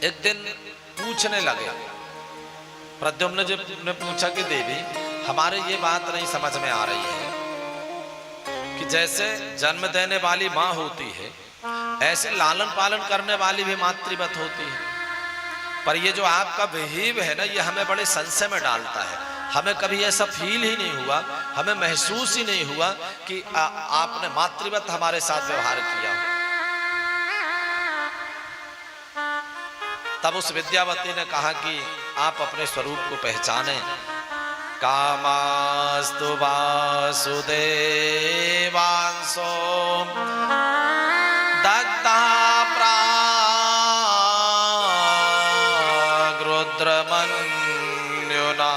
एक दिन पूछने लगे, प्रद्युम्न जी ने पूछा कि देवी हमारे ये बात नहीं समझ में आ रही है कि जैसे जन्म देने वाली माँ होती है ऐसे लालन पालन करने वाली भी मातृवत होती है, पर ये जो आपका बिहेव है ना ये हमें बड़े संशय में डालता है। हमें कभी ऐसा फील ही नहीं हुआ, हमें महसूस ही नहीं हुआ कि आपने मातृवत हमारे साथ व्यवहार किया हो। तब उस विद्यावती ने कहा कि आप अपने स्वरूप को पहचाने। कामास्तु वासुदेवांसो दग्धा प्राग्रुद्रमन्युना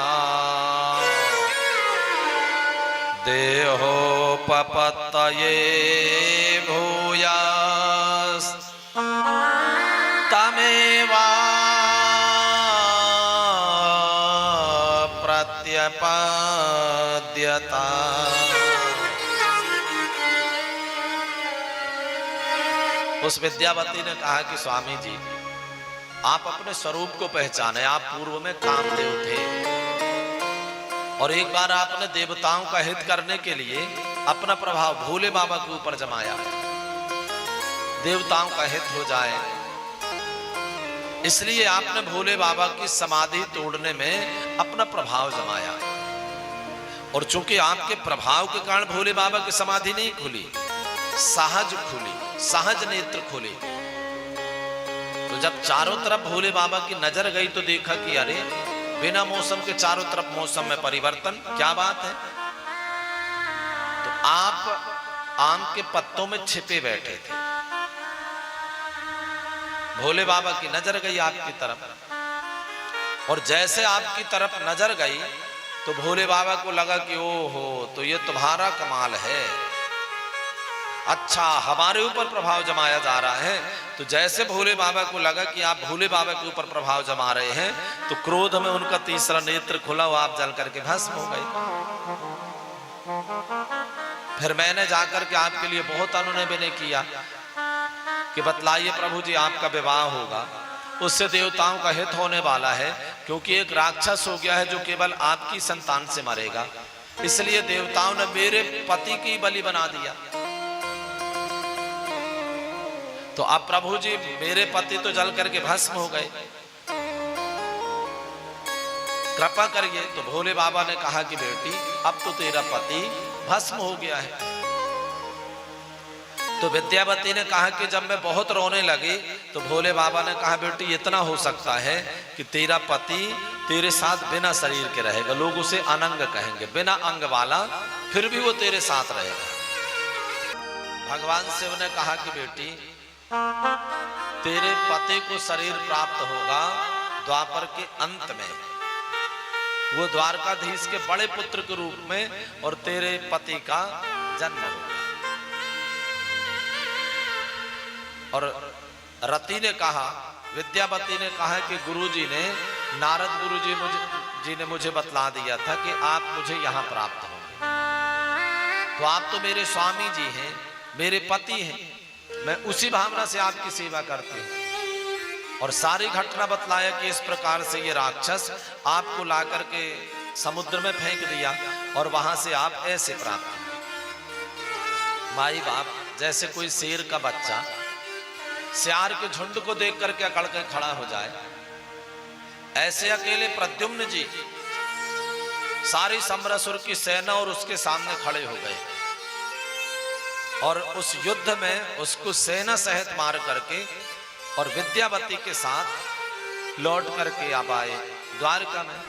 देहोपपत्तये भूयास् तमेवा प्रत्यपद्यता। उस विद्यावती ने कहा कि स्वामी जी आप अपने स्वरूप को पहचाने। आप पूर्व में कामदेव थे और एक बार आपने देवताओं का हित करने के लिए अपना प्रभाव भोले बाबा के ऊपर जमाया, देवताओं का हित हो जाए इसलिए आपने भोले बाबा की समाधि तोड़ने में अपना प्रभाव जमाया। और चूंकि आपके प्रभाव के कारण भोले बाबा की समाधि नहीं खुली, सहज खुली, सहज नेत्र खुले। तो जब चारों तरफ भोले बाबा की नजर गई तो देखा कि अरे बिना मौसम के चारों तरफ मौसम में परिवर्तन, क्या बात है। तो आप आम के पत्तों में छिपे बैठे थे, भोले बाबा की नजर गई आपकी तरफ, और जैसे आपकी तरफ नजर गई तो भोले बाबा को लगा कि ओहो तो ये तुम्हारा कमाल है, अच्छा हमारे ऊपर प्रभाव जमाया जा रहा है। तो जैसे भोले बाबा को लगा कि आप भोले बाबा के ऊपर प्रभाव जमा रहे हैं तो क्रोध में उनका तीसरा नेत्र खुला हुआ, आप जल करके भस्म हो गए। फिर मैंने जाकर के आपके लिए बहुत अनुनय विनय किया कि बतलाइए प्रभु जी आपका विवाह होगा, उससे देवताओं का हित होने वाला है, क्योंकि एक राक्षस हो गया है जो केवल आपकी संतान से मरेगा, इसलिए देवताओं ने मेरे पति की बलि बना दिया। तो अब प्रभु जी मेरे पति तो जल करके भस्म हो गए, कृपा करिए। तो भोले बाबा ने कहा कि बेटी अब तो तेरा पति भस्म हो गया है। तो विद्यावती ने कहा कि जब मैं बहुत रोने लगी तो भोले बाबा ने कहा बेटी इतना हो सकता है कि तेरा पति तेरे साथ बिना शरीर के रहेगा, लोग उसे अनंग कहेंगे, बिना अंग वाला, फिर भी वो तेरे साथ रहेगा। भगवान शिव ने कहा कि बेटी तेरे पति को शरीर प्राप्त होगा द्वापर के अंत में, वो द्वारकाधीश के बड़े पुत्र के रूप में, और तेरे पति का जन्म होगा। और रति ने कहा, विद्यावती ने कहा कि गुरुजी ने, नारद गुरुजी ने मुझे बतला दिया था कि आप मुझे यहां प्राप्त होंगे, तो आप तो मेरे स्वामी जी हैं, मेरे पति हैं, मैं उसी भावना से आपकी सेवा करती हूं। और सारी घटना बतलाया कि इस प्रकार से ये राक्षस आपको ला करके समुद्र में फेंक दिया और वहां से आप ऐसे प्राप्त हुए। माई बाप जैसे कोई शेर का बच्चा सियार के झुंड को देख करके अकड़ कर खड़ा हो जाए, ऐसे अकेले प्रद्युम्न जी सारी समरासुर की सेना और उसके सामने खड़े हो गए, और उस युद्ध में उसको सेना सहित मार करके और विद्यावती के साथ लौट करके आप आए द्वारका में।